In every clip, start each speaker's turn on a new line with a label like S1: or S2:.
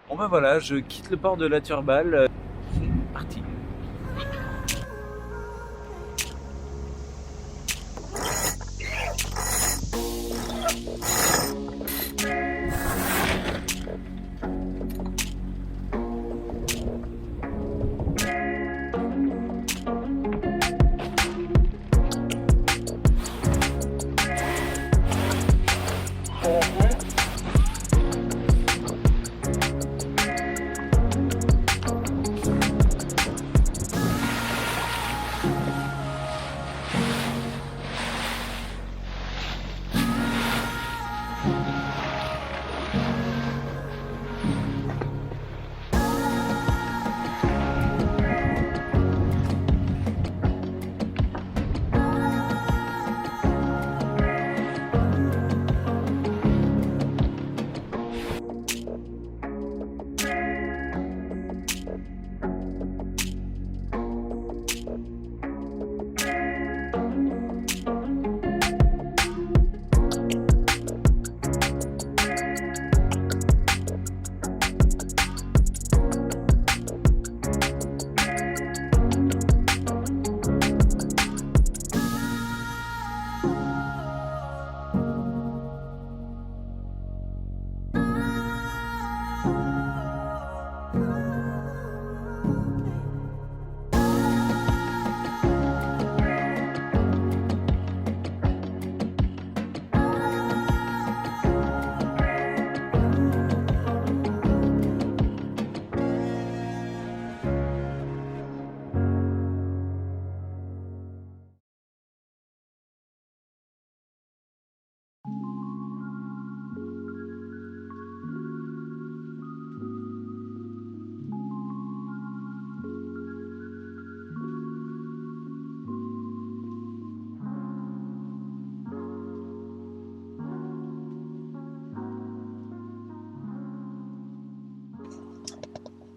S1: Bon ben voilà, je quitte le port de la Turballe. C'est parti.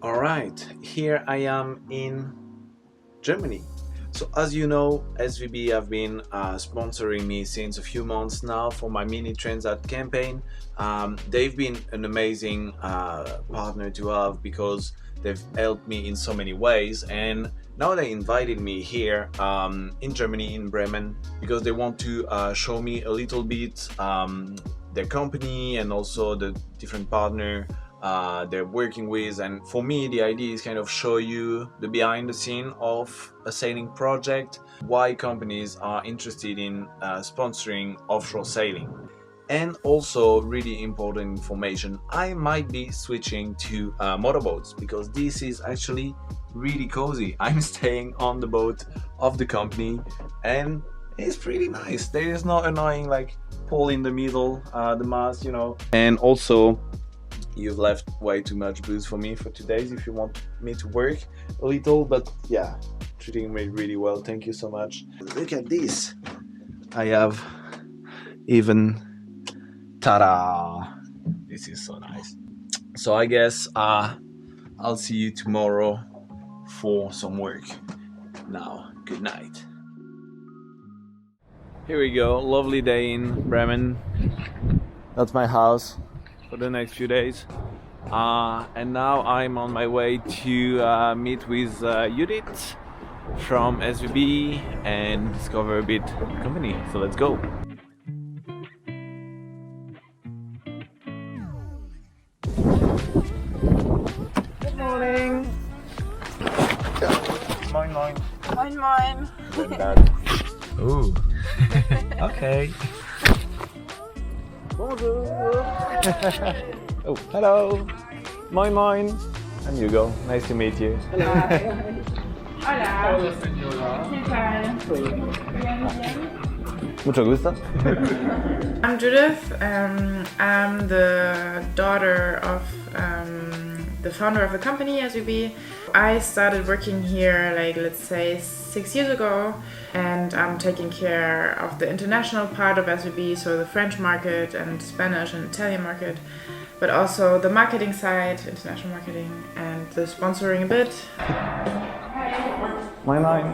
S2: All right, here I am in Germany. So as you know, SVB have been sponsoring me since a few months now for my mini Transat campaign. They've been an amazing partner to have because they've helped me in so many ways, and now they invited me here in Germany, in Bremen, because they want to show me a little bit their company and also the different partner they're working with. And for me, the idea is kind of show you the behind the scene of a sailing project, why companies are interested in sponsoring offshore sailing. And also, really important information, I might be switching to motorboats because this is actually really cozy. I'm staying on the boat of the company and it's pretty nice. There is no annoying like pole in the middle, the mast, you know. And also, you've left way too much booze for me for 2 days if you want me to work a little, but yeah, treating me really well. Thank you so much. Look at this. I have even, ta-da! This is so nice. So I guess I'll see you tomorrow for some work. Now, good night.
S1: Here we go, lovely day in Bremen. That's my house for the next few days. And now I'm on my way to meet with Judith from SVB and discover a bit the company. So let's go. Good morning. Moin moin.
S3: Moin Moin.
S1: Ooh. Okay. Bonjour. Oh, hello. Moin moin. I'm Hugo. Nice to meet you.
S3: Hola.
S1: Mucho gusto.
S3: I'm Judith. I'm the daughter of the founder of the company, SVB. I started working here, like, let's say 6 years ago, and I'm taking care of the international part of SVB, so the French market and Spanish and Italian market, but also the marketing side, international marketing, and the sponsoring a bit.
S1: Moin moin.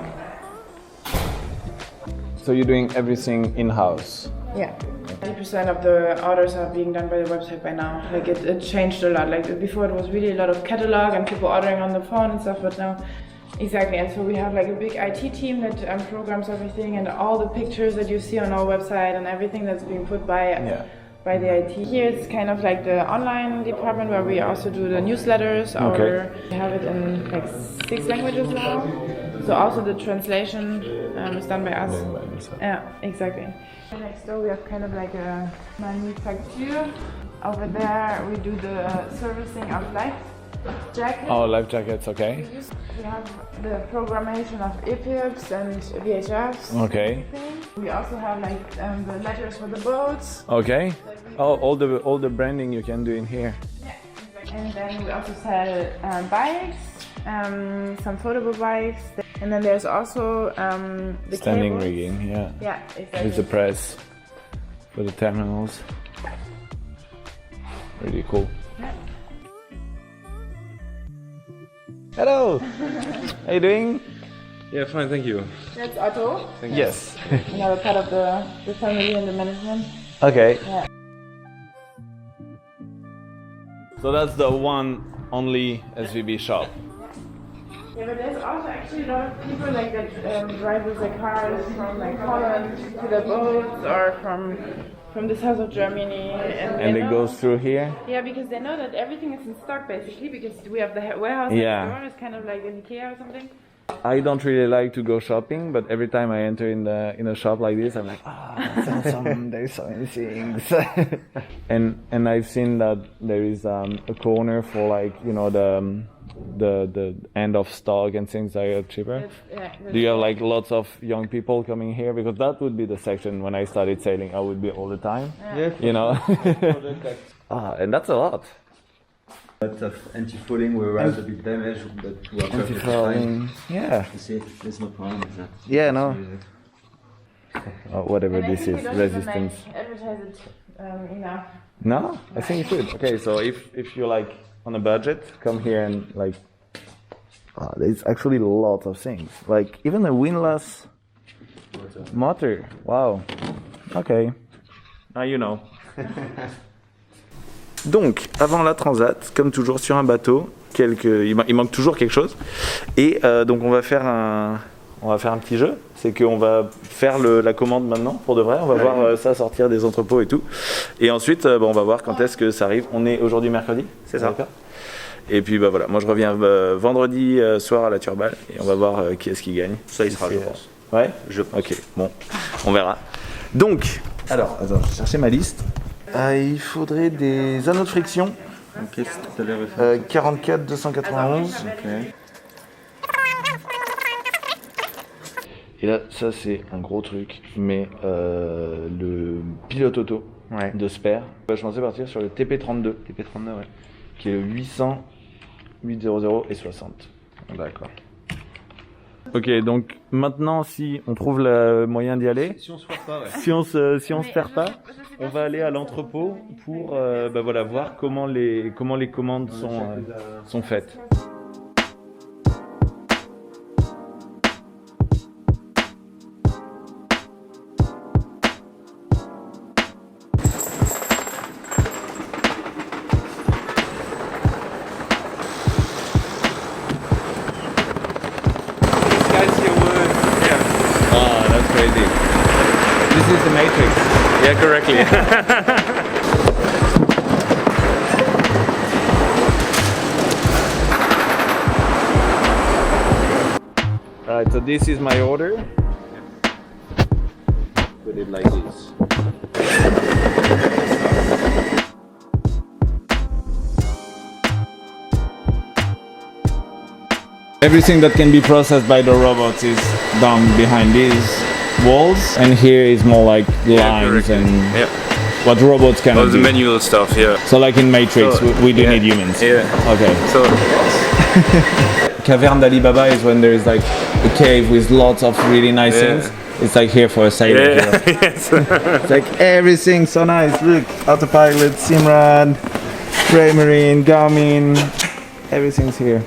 S1: So you're doing everything in-house?
S3: Yeah. 80% of the orders are being done by the website by now. Like it changed a lot. Like before it was really a lot of catalog and people ordering on the phone and stuff, but now, exactly. And so we have like a big IT team that programs everything, and all the pictures that you see on our website and everything that's being put by the IT. Here it's kind of like the online department where we also do the newsletters. We have it in like 6 languages now. So also the translation is done by us. Yeah, exactly. Next door we have kind of like a manufacture. Over there we do the servicing of life jackets.
S1: Oh, life jackets, okay.
S3: We have the programmation of EPIBs and VHFs.
S1: Okay.
S3: We also have like the letters for the boats.
S1: Okay. Oh, all the branding you can do in here.
S3: Yeah, exactly. And then we also sell bikes, some photo bikes, and then there's also the
S1: Standing
S3: cables.
S1: rigging, yeah.
S3: Yeah, exactly.
S1: With the press for the terminals. Really cool.
S3: Yeah.
S1: Hello. How you doing?
S4: Yeah, fine, thank you.
S3: That's Otto,
S1: Yes.
S3: another part of the family and the management.
S1: Okay.
S3: Yeah.
S1: So that's the one only SVB shop.
S3: Yeah, but there's also actually a lot of people like that drive with their cars from like Holland to the boats or from the south of Germany,
S1: And it
S3: know-
S1: goes through here?
S3: Yeah, because they know that everything is in stock basically, because we have the warehouse
S1: Yeah.
S3: next door. It's kind of like an IKEA or something.
S1: I don't really like to go shopping, but every time I enter in a shop like this, I'm like, there's so many things. and I've seen that there is a corner for like, you know, the end of stock and things that are cheaper. Do you have like lots of young people coming here? Because that would be the section when I started sailing, I would be all the time.
S4: Yeah,
S1: You know? And that's a lot.
S5: Lots of anti-fouling, we arrived a bit damaged, but we are perfectly fine.
S1: Anti-fouling, yeah.
S5: You see, there's no problem with that.
S1: Yeah, no. Whatever
S3: And I
S1: this
S3: think
S1: is,
S3: we don't even,
S1: resistance.
S3: like, advertise it enough.
S1: No, I think you should. Okay, so if you're like on a budget, come here and like. There's actually lots of things. Like even a windlass motor. Wow. Okay. Now you know. Donc, avant la transat, comme toujours sur un bateau, il manque toujours quelque chose. Et donc on va faire un petit jeu. C'est qu'on va faire la commande maintenant, pour de vrai. On va voir ça sortir des entrepôts et tout. Et ensuite, on va voir quand est-ce que ça arrive. On est aujourd'hui mercredi, c'est ça? Et puis bah voilà, moi je reviens vendredi soir à la Turballe et on va voir qui est-ce qui gagne.
S5: Ça, il sera, je pense.
S1: Ouais?
S5: Je pense.
S1: Ok, bon, on verra. Donc, alors, attends, je vais chercher ma liste. Il faudrait des anneaux de friction.
S5: Qu'est-ce que tu avais refait
S1: 44 291.
S5: Ok.
S1: Et là, ça c'est un gros truc, mais le pilote auto de Sper. Je pensais partir sur le TP32.
S5: TP32, ouais.
S1: Qui est le 800, 800 et 60. D'accord. Ok, donc maintenant, si on trouve le moyen d'y aller,
S4: Si on se perd pas, ouais.
S1: si on se perd pas, on va aller à l'entrepôt pour voilà, voir comment les commandes sont faites. Oh, that's crazy. This is the Matrix. Yeah, correctly. Alright, so this is my order. Put it like this. Everything that can be processed by the robots is done behind these walls, and here is more like lines and what robots can
S4: All the
S1: do.
S4: manual stuff, yeah.
S1: So like in Matrix,
S4: So,
S1: we do
S4: yeah.
S1: need humans.
S4: Yeah.
S1: Okay.
S4: So,
S1: Caverne d'Alibaba is when there is like a cave with lots of really nice
S4: Yeah.
S1: things. It's like here for a sailor.
S4: yeah, yes.
S1: It's like everything so nice. Look, Autopilot, Simrad, Raymarine, Garmin, everything's here.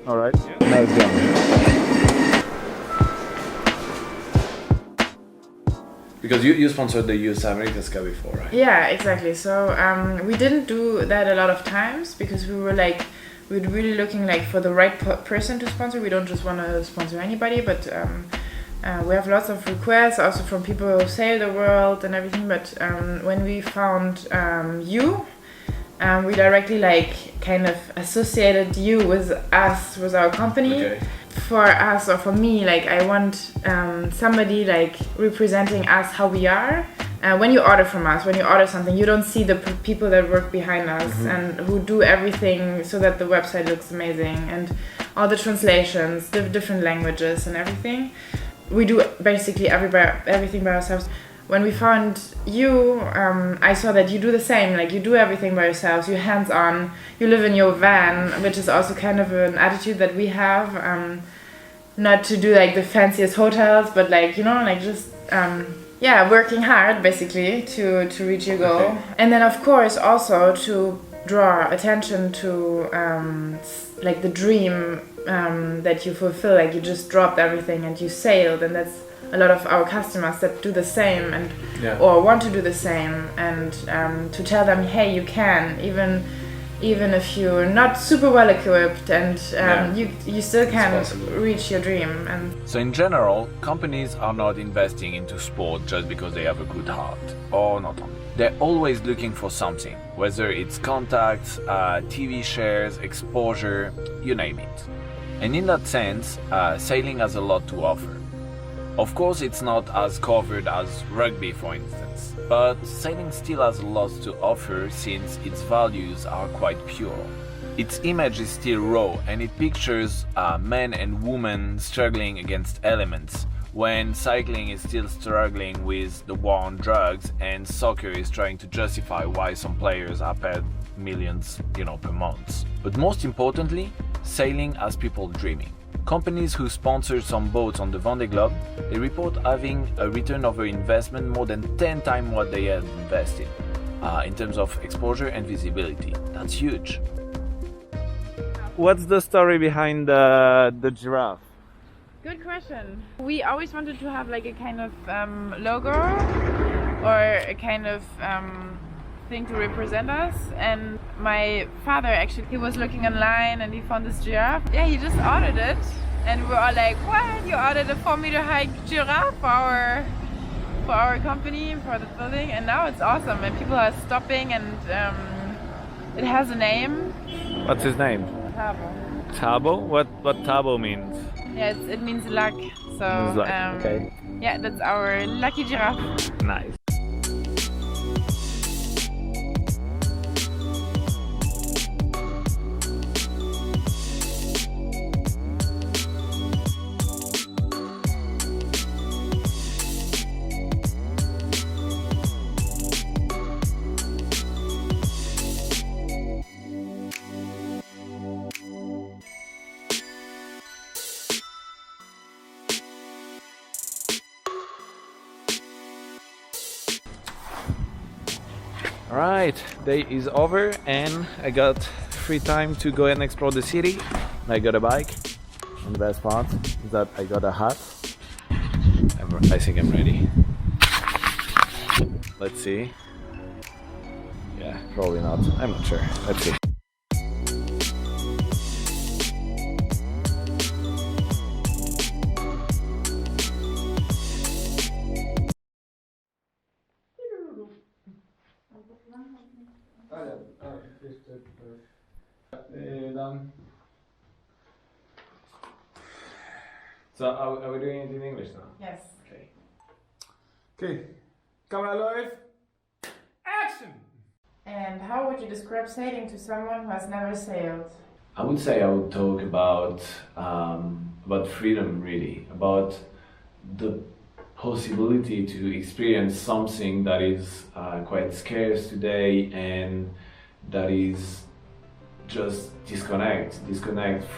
S1: All right. Now it's gone.
S2: Because you sponsored the US America's Cup before, right?
S3: Yeah, exactly. So we didn't do that a lot of times because we were really looking like for the right person to sponsor. We don't just want to sponsor anybody, but we have lots of requests also from people who sail the world and everything. But when we found you, we directly kind of associated you with us, with our company.
S2: Okay.
S3: For us or for me, I want somebody representing us how we are. When you order from us, when you order something, you don't see the people that work behind us and who do everything so that the website looks amazing and all the translations, the different languages and everything. We do basically everything by ourselves. When we found you, I saw that you do the same. You do everything by yourselves. You're hands-on. You live in your van, which is also kind of an attitude that we have. Not to do the fanciest hotels, but just working hard basically to reach your goal.
S2: Okay.
S3: And then of course also to draw attention to the dream that you fulfill. You just dropped everything and you sailed, and that's a lot of our customers that do the same and or want to do the same, and to tell them, hey, you can, even if you're not super well equipped, and you still can reach your dream. And
S1: So in general, companies are not investing into sport just because they have a good heart, or not only. They're always looking for something, whether it's contacts, TV shares, exposure, you name it. And in that sense, sailing has a lot to offer. Of course, it's not as covered as rugby, for instance, but sailing still has lots to offer since its values are quite pure. Its image is still raw, and it pictures men and women struggling against elements, when cycling is still struggling with the war on drugs and soccer is trying to justify why some players are paid millions, per month. But most importantly, sailing has people dreaming. Companies who sponsor some boats on the Vendée Globe, they report having a return over investment more than 10 times what they had invested in terms of exposure and visibility. That's huge.
S4: What's the story behind the giraffe?
S3: good question. We always wanted to have a kind of logo or a kind of thing to represent us, and my father actually, he was looking online and he found this giraffe. Yeah, he just ordered it and we were all like, what? You ordered a 4-meter high giraffe for our company, for the building, and now it's awesome and people are stopping, and it has a name.
S4: What's his name?
S3: Tabo.
S4: Tabo? What Tabo means?
S3: Yeah, it means luck. So
S4: Means luck, okay.
S3: Yeah, that's our lucky giraffe.
S4: Nice. Alright, day is over and I got free time to go and explore the city. I got a bike, and the best part is that I got a hat. I think I'm ready. Let's see. Yeah, probably not. I'm not sure. Let's see. Done. So are we doing it in English now?
S3: Yes.
S4: Okay. Okay. Camera live. Action!
S3: And how would you describe sailing to someone who has never sailed?
S2: I would say I would talk about freedom, really, about the possibility to experience something that is quite scarce today, and that is just disconnect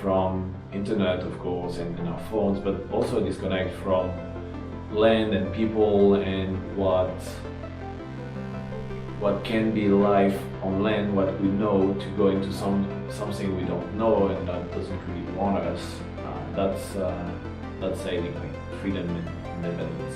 S2: from internet, of course, and our phones, but also disconnect from land and people and what can be life on land, what we know, to go into something we don't know and that doesn't really want us. That's sailing, like freedom and independence.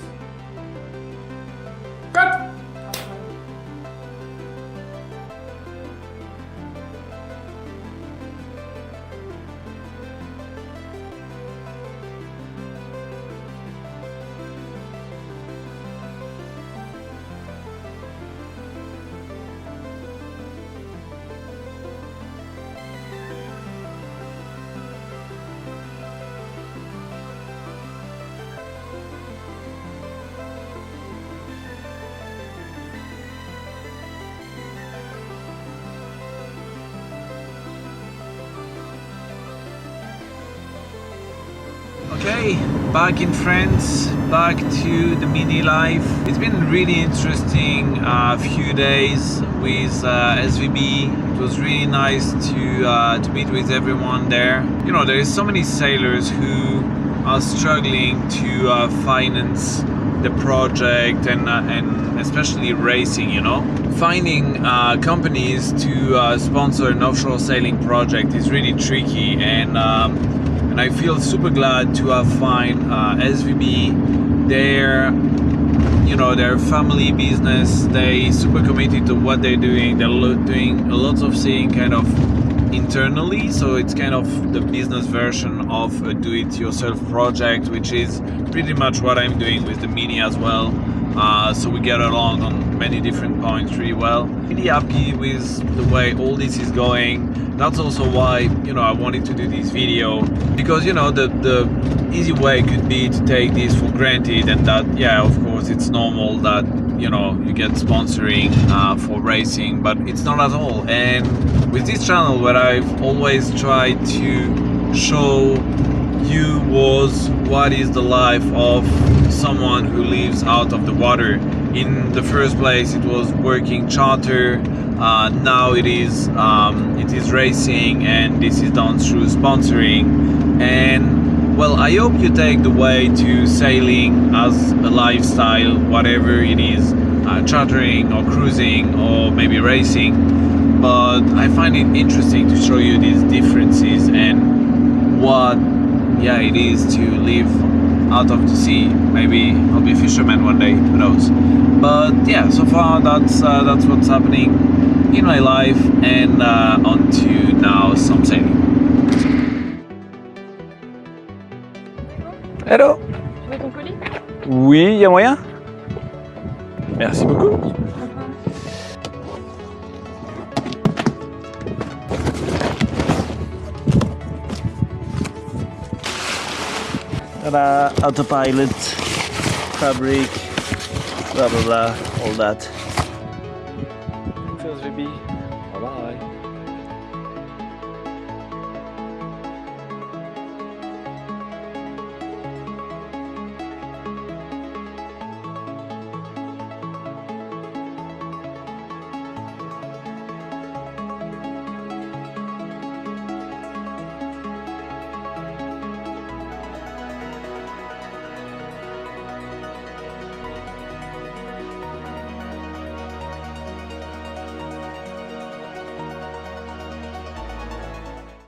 S2: Okay, back in France, back to the mini life. It's been really interesting few days with SVB. It was really nice to meet with everyone there. You know, there is so many sailors who are struggling to finance the project and especially racing, you know. Finding companies to sponsor an offshore sailing project is really tricky, and I feel super glad to have find SVB. Their family business. They super committed to what they're doing. They're doing lots of things kind of internally, so it's kind of the business version of a do-it-yourself project, which is pretty much what I'm doing with the Mini as well. So we get along on many different points really well. Really happy with the way all this is going. That's also why, I wanted to do this video, because the easy way could be to take this for granted, and that, yeah, of course it's normal that you get sponsoring for racing, but it's not at all. And with this channel, where I've always tried to show you what is the life of someone who lives out of the water. In the first place, it was working charter. Now it is racing, and this is done through sponsoring. And well, I hope you take the way to sailing as a lifestyle, whatever it is, chartering or cruising or maybe racing. But I find it interesting to show you these differences and what it is to live out of the sea. Maybe I'll be a fisherman one day, who knows. But yeah, so far that's what's happening in my life, and on to now some sailing.
S1: Hello.
S3: Tu veux ton colis?
S1: Oui, il y a moyen? Merci beaucoup. Ta-da, autopilot, fabric, blah blah blah, all that. Feels baby.